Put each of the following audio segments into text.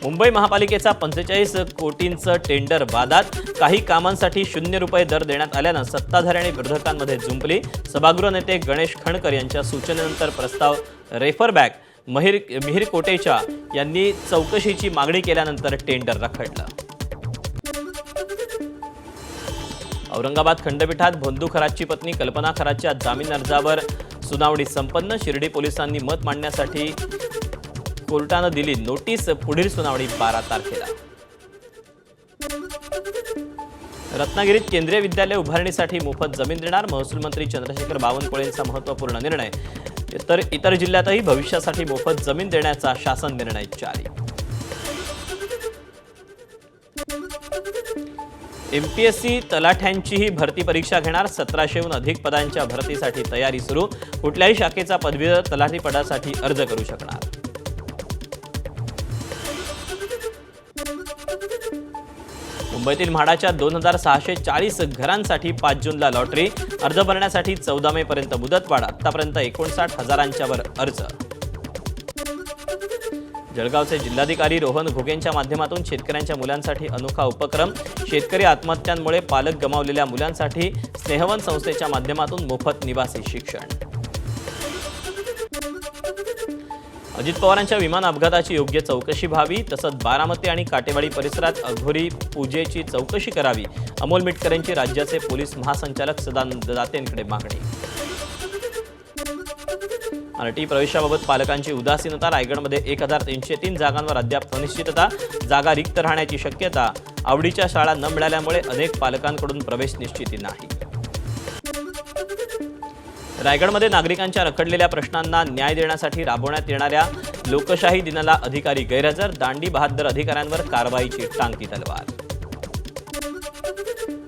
मुंबई महापालिकेचा 45 कोटींचं टेंडर वादात, काही कामांसाठी 0 रुपये दर देण्यात आल्यानं सत्ताधारी आणि विरोधकांमध्ये जुंपली। सभागृह नेते गणेश खणकर यांच्या सूचनेनंतर प्रस्ताव रेफर बॅक मिहिर कोटेचा यांनी चौकशीची मागणी केल्यानंतर टेंडर रखडलं। औरंगाबाद खंडपीठात भोंदू खरातची पत्नी कल्पना खरातच्या जामीन अर्जावर सुनावणी संपन्न। शिर्डी पोलिसांनी मत मांडण्यासाठी कोर्टानं दिली नोटीस। पुढील सुनावणी 12 तारखेला। रत्नागिरीत केंद्रीय विद्यालय उभारणीसाठी मोफत जमीन देणार, महसूल मंत्री चंद्रशेखर बावनकुळेंचा महत्त्वपूर्ण निर्णय। तर इतर जिल्ह्यातही भविष्यासाठी मोफत जमीन देण्याचा शासन निर्णय जारी। एमपीएससी तलाठ्यांचीही भरती परीक्षा घेणार, 1700हून अधिक पदांच्या भरतीसाठी तयारी सुरू। कुठल्याही शाखेचा पदवीधर तलाठी पदासाठी अर्ज करू शकणार। मुंबईतील म्हाडाच्या 2640 घरांसाठी 5 जूनला लॉटरी, अर्ज भरण्यासाठी 14 मे पर्यंत मुदतवाढ। आतापर्यंत 59,000च्या वर अर्ज। जळगावचे जिल्हाधिकारी रोहन घुगेंच्या माध्यमातून शेतकऱ्यांच्या मुलांसाठी अनोखा उपक्रम। शेतकरी आत्महत्यांमुळे पालक गमावलेल्या मुलांसाठी स्नेहवन संस्थेच्या माध्यमातून मोफत निवासी शिक्षण। अजित पवारांच्या विमान अपघाताची योग्य चौकशी व्हावी, तसंच बारामती आणि काटेवाडी परिसरात अघोरी पूजेची चौकशी करावी। अमोल मिटकरेंची राज्याचे पोलीस महासंचालक सदानंद दातेंकडे मागणी। आरटी प्रवेशाबाबत पालकांची उदासीनता, रायगडमध्ये 1303 जागांवर अद्याप अनिश्चितता, जागा रिक्त राहण्याची शक्यता। आवडीच्या शाळा न मिळाल्यामुळे अनेक पालकांकडून प्रवेश निश्चिती नाही। रायगडमध्ये नागरिकांच्या रखडलेल्या प्रश्नांना न्याय देण्यासाठी राबवण्यात येणाऱ्या लोकशाही दिनाला अधिकारी गैरहजर, दांडी बहादर अधिकाऱ्यांवर कारवाईची टांगती तलवार।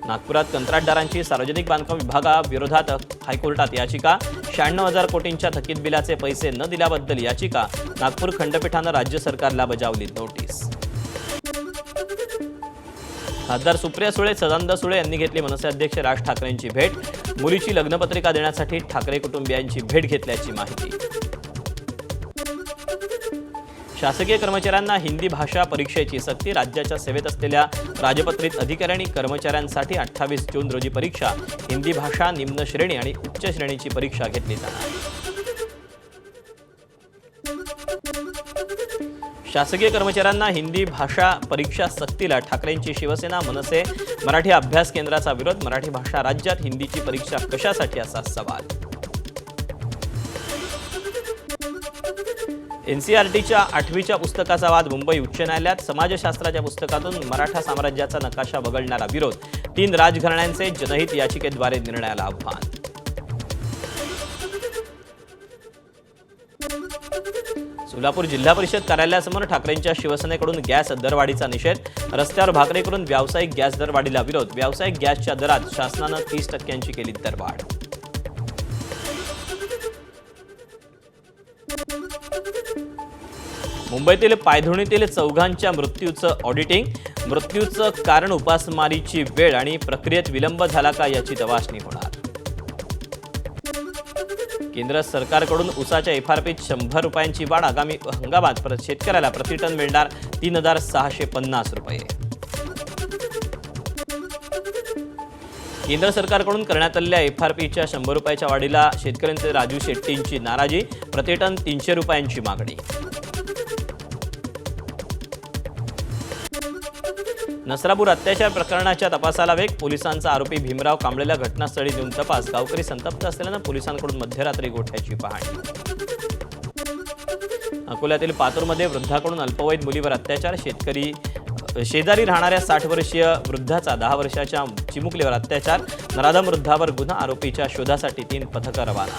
नागपुरात कंत्राटदारांची सार्वजनिक बांधकाम विभागाविरोधात हायकोर्टात याचिका, 96,000 कोटींच्या थकीत बिलाचे पैसे न दिल्याबद्दल याचिका। नागपूर खंडपीठानं राज्य सरकारला बजावली नोटीस। खासदार सुप्रिया सुळे, सदानंद सुळे यांनी घेतली मनसे अध्यक्ष राज ठाकरेंची भेट। मुलीची लग्नपत्रिका देण्यासाठी ठाकरे कुटुंबियांची भेट घेतल्याची माहिती। शासकीय कर्मचाऱ्यांना हिंदी भाषा परीक्षेची सक्ती, राज्याच्या सेवेत असलेल्या राजपत्रित अधिकारी आणि कर्मचाऱ्यांसाठी 28 जून रोजी परीक्षा। हिंदी भाषा निम्न श्रेणी आणि उच्च श्रेणीची परीक्षा घेतली जाणार। शासकीय कर्मचाऱ्यांना हिंदी भाषा परीक्षा सक्तीला ठाकरेंची शिवसेना, मनसे मराठी अभ्यास केंद्राचा विरोध। मराठी भाषा राज्यात, हिंदीची परीक्षा कशासाठी असा सवाल। एनसीईआरटीच्या 8वीच्या पुस्तकाचा वाद मुंबई उच्च न्यायालयात। समाजशास्त्राच्या पुस्तकातून मराठा साम्राज्याचा नकाशा वगळणारा विरोध। 3 राजघराण्यांचे जनहित याचिकेद्वारे निर्णयाला आव्हान। सोलापूर जिल्हा परिषद कार्यालयासमोर ठाकरेंच्या शिवसेनेकडून गॅस दरवाढीचा निषेध। रस्त्यावर भाकरी करून व्यावसायिक गॅस दरवाढीला विरोध। व्यावसायिक गॅसच्या दरात शासनानं 30% केली दरवाढ। मुंबईतील पायधुणीतील चौघांच्या मृत्यूचं ऑडिटिंग। मृत्यूचं कारण उपासमारीची वेळ आणि प्रक्रियेत विलंब झाला का याची तपासणी होणार। केंद्र सरकारकडून ऊसाच्या एफआरपीत 100 रुपयांची वाढ। आगामी हंगामात शेतकऱ्याला प्रतिटन मिळणार 3,650 रुपये। केंद्र सरकारकडून करण्यात आलेल्या एफआरपीच्या 100 रुपयाच्या वाढीला शेतकऱ्यांचे राजू शेट्टींची नाराजी। प्रतिटन 300 रुपयांची मागणी। नसरापूर अत्याचार प्रकरणाच्या तपासाला वेग। पोलिसांचा आरोपी भीमराव कांबळेला घटनास्थळी नेऊन तपास। गावकरी संतप्त असल्यानं पोलिसांकडून मध्यरात्री गोठ्याची पाहणी। अकोल्यातील पातूरमध्ये वृद्धाकडून अल्पवयीन मुलीवर अत्याचार। शेजारी राहणाऱ्या 60 वर्षीय वृद्धाचा 10 वर्षाच्या चिमुकलीवर अत्याचार। नराधम वृद्धावर गुन्हा, आरोपीच्या शोधासाठी 3 पथकं रवाना।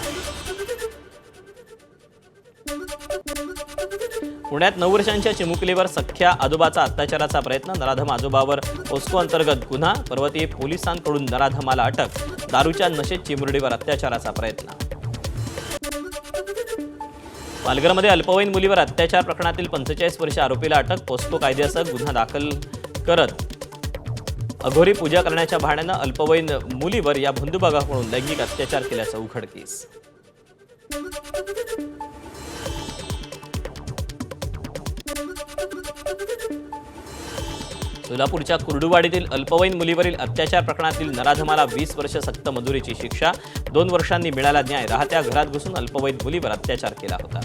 पुण्यात 9 वर्षांच्या चिमुकलीवर सख्ख्या आजोबाचा अत्याचाराचा प्रयत्न। नराधम आजोबावर पोस्को अंतर्गत गुन्हा। पर्वती पोलिसांकडून नराधमाला अटक। दारूच्या नशेत चिमुरडीवर अत्याचाराचा प्रयत्न। पालघरमध्ये अल्पवयीन मुलीवर अत्याचार प्रकरणातील 45 वर्षीय आरोपीला अटक। पोस्को कायद्यासह गुन्हा दाखल करत अघोरी पूजा करण्याच्या बहाण्यानं अल्पवयीन मुलीवर या भोंदूबागाकडून लैंगिक अत्याचार केल्याचं उघडकीस। सोलापूरच्या कुर्डुवाडीतील अल्पवयीन मुलीवरील अत्याचार प्रकरणातील नराधमाला 20 वर्ष सक्त मजुरीची शिक्षा, 2 वर्षांनी मिळाला न्याय. राहत्या घरात घुसून अल्पवयीन मुलीवर अत्याचार केला होता.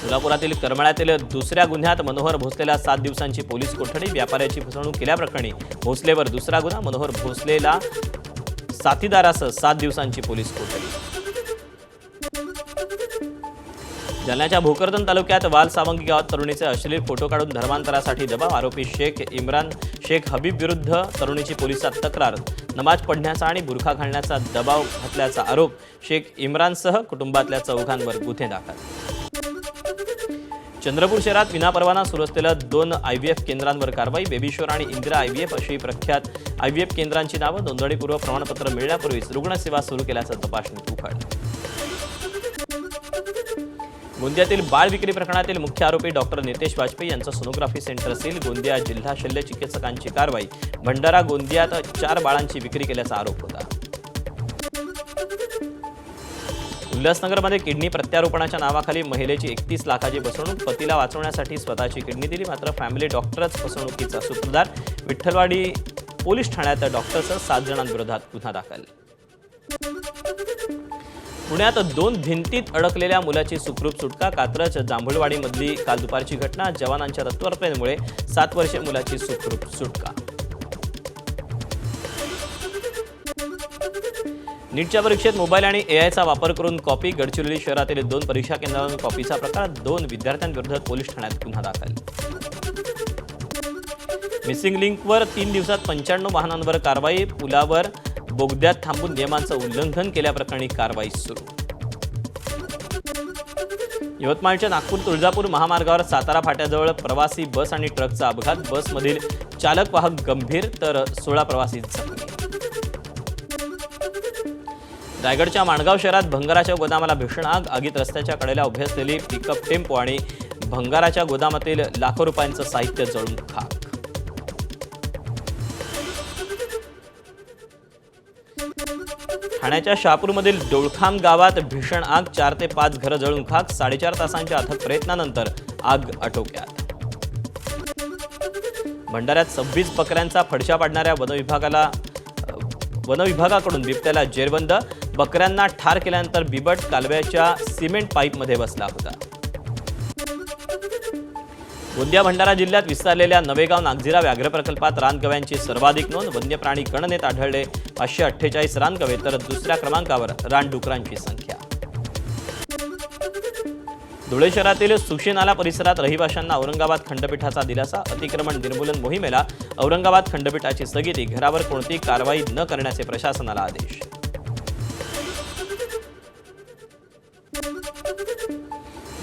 सोलापुरातील करमाळ्यातील दुसऱ्या गुन्ह्यात मनोहर भोसलेला 7 दिवसांची पोलीस कोठडी. व्यापाऱ्याची फसवणूक केल्याप्रकरणी भोसलेवर दुसरा गुन्हा. मनोहर भोसलेला साथीदारासह 7 दिवसांची पोलीस कोठडी. जालन्याच्या भोकरदन तालुक्यात वालसावंगी गावात तरुणीचे अश्लील फोटो काढून धर्मांतरासाठी दबाव. आरोपी शेख इम्रान शेख हबीब विरुद्ध तरुणीची पोलिसात तक्रार. नमाज पढण्याचा आणि बुरखा घालण्याचा दबाव घातल्याचा आरोप. शेख इम्रानसह कुटुंबातल्या 4 गुन्हे दाखल. चंद्रपूर शहरात विनापरवाना सुरू असलेल्या 2 IVF केंद्रांवर कारवाई. बेबीशोर आणि इंदिरा IVF अशी प्रख्यात IVF केंद्रांची नावं. नोंदणीपूर्व प्रमाणपत्र मिळण्यापूर्वीच रुग्णसेवा सुरू केल्याचं तपासणीत उघड. गोंदियातील बाळ विक्री प्रकरणातील मुख्य आरोपी डॉक्टर नितेश वाजपेयी यांचं सोनोग्राफी सेंटर सील. गोंदिया जिल्हा शल्य चिकित्सकांची कारवाई. भंडारा गोंदियात 4 बाळांची विक्री केल्याचा आरोप होता. उल्हासनगरमध्ये किडनी प्रत्यारोपणाच्या नावाखाली महिलेची 31 लाखाची फसवणूक. पतीला वाचवण्यासाठी स्वतःची किडनी दिली, मात्र फॅमिली डॉक्टरच फसवणुकीचा सूत्रधार. विठ्ठलवाडी पोलीस ठाण्यात डॉक्टरसह 7 जणांविरोधात गुन्हा दाखल. पुण्यात 2 भिंतीत अडकलेल्या मुलाची सुखरूप सुटका. कात्रज जांभूळवाडीमधली काल दुपारची घटना. जवानांच्या तत्परतेमुळे 7 वर्षीय मुलाची सुखरूप सुटका. नीटच्या परीक्षेत मोबाईल आणि AIचा वापर करून कॉपी. गडचिरोली शहरातील 2 परीक्षा केंद्रांवर कॉपीचा प्रकार. 2 विद्यार्थ्यांविरोधात पोलीस ठाण्यात गुन्हा दाखल. मिसिंग लिंकवर 3 दिवसात 95 वाहनांवर कारवाई. पुलावर बोगद्यात थांबून नियमांचं उल्लंघन केल्याप्रकरणी कारवाई सुरू. यवतमाळच्या नागपूर तुळजापूर महामार्गावर सातारा फाट्याजवळ प्रवासी बस आणि ट्रकचा अपघात. बसमधील चालक वाहक गंभीर तर 16 प्रवासी जखमी. रायगडच्या माणगाव शहरात भंगाराच्या गोदामाला भीषण आग. आगीत रस्त्याच्या कडेला उभी असलेली पिकअप टेम्पो आणि भंगाराच्या गोदामातील लाखो रुपयांचं साहित्य जळून खाक. ठाण्याच्या शहापूरमधील डोळखाम गावात भीषण आग. 4 ते 5 घरं जळून खाक. 4.5 तासांच्या अथक प्रयत्नानंतर आग आटोक्यात. भंडाऱ्यात 26 बकऱ्यांचा फडशा पाडणाऱ्या वनविभागाकडून बिबट्याला जेरबंद. बकऱ्यांना ठार केल्यानंतर बिबट कालव्याच्या सिमेंट पाईपमध्ये बसला होता. गोंदिया भंडारा जिल्ह्यात विस्तारलेल्या नवेगाव नागझिरा व्याघ्र प्रकल्पात रानगव्यांची सर्वाधिक नोंद. वन्यप्राणी गणनेत आढळले 548 रानगवे, तर दुसऱ्या क्रमांकावर रानडुकरांची संख्या. धुळे शहरातील सुशीनाला परिसरात रहिवाशांना औरंगाबाद खंडपीठाचा दिलासा. अतिक्रमण निर्मूलन मोहिमेला औरंगाबाद खंडपीठाची स्थगिती. घरावर कोणतीही कारवाई न करण्याचे प्रशासनाला आदेश.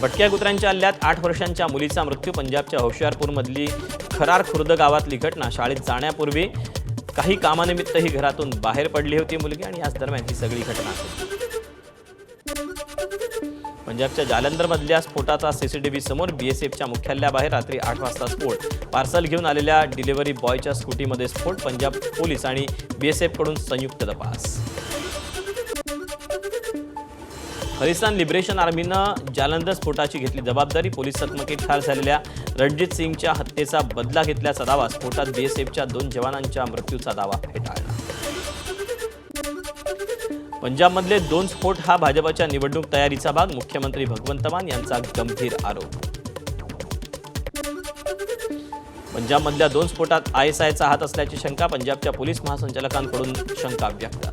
भटक्या कुत्र्यांच्या हल्ल्यात 8 वर्षांच्या मुलीचा मृत्यू. पंजाबच्या होशियारपूरमधली खरार खुर्द गावातली घटना. शाळेत जाण्यापूर्वी काही कामानिमित्त ही घरातून बाहेर पडली होती मुलगी आणि याच दरम्यान ही सगळी घटना घडली. पंजाबच्या जालंधरमधल्या स्फोटाचा CCTV समोर. BSFच्या मुख्यालयाबाहेर रात्री 8 वाजता स्फोट. पार्सल घेऊन आलेल्या डिलिव्हरी बॉयच्या स्कूटीमध्ये स्फोट. पंजाब पोलीस आणि BSFकडून संयुक्त तपास. खलिस्तान लिबरेशन आर्मीनं जालंधर स्फोटाची घेतली जबाबदारी. पोलीस चकमकीत ठार झालेल्या रणजित सिंगच्या हत्येचा बदला घेतल्याचा दावा. स्फोटात BSFच्या 2 जवानांच्या मृत्यूचा दावा फेटाळला. पंजाबमधले 2 स्फोट हा भाजपच्या निवडणूक तयारीचा भाग. मुख्यमंत्री भगवंत मान यांचा गंभीर आरोप. पंजाबमधल्या 2 स्फोटात ISIचा हात असल्याची शंका. पंजाबच्या पोलीस महासंचालकांकडून शंका व्यक्त.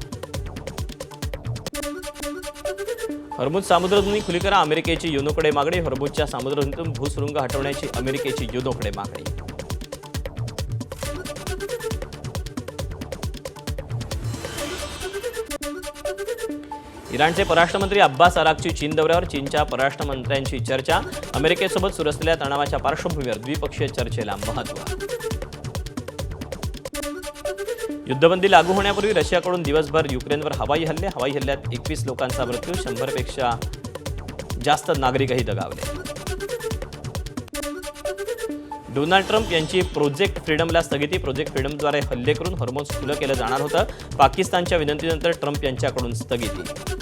हॉर्मुझ सामुद्रधुनी खुली करा. अमेरिकेची युनोकडे मागणी. हॉर्मुझच्या सामुद्रधुनीतून भूसुरुंग हटवण्याची अमेरिकेची युनोकडे मागणी. इराणचे परराष्ट्रमंत्री अब्बास अराक्ची चीन दौऱ्यावर. चीनच्या परराष्ट्र मंत्र्यांची चर्चा. अमेरिकेसोबत सुरू असलेल्या तणावाच्या पार्श्वभूमीवर द्विपक्षीय चर्चेला महत्त्व. युद्धबंदी लागू होण्यापूर्वी रशियाकडून दिवसभर युक्रेनवर हवाई हल्ले. हवाई हल्ल्यात 21 लोकांचा मृत्यू. 100 पेक्षा जास्त नागरिकही दगावले. डोनाल्ड ट्रम्प यांची प्रोजेक्ट फ्रीडमला स्थगिती. प्रोजेक्ट फ्रीडमद्वारे हल्ले करून हॉर्मुझ खुलं केलं जाणार होतं. पाकिस्तानच्या विनंतीनंतर ट्रम्प यांच्याकडून स्थगिती.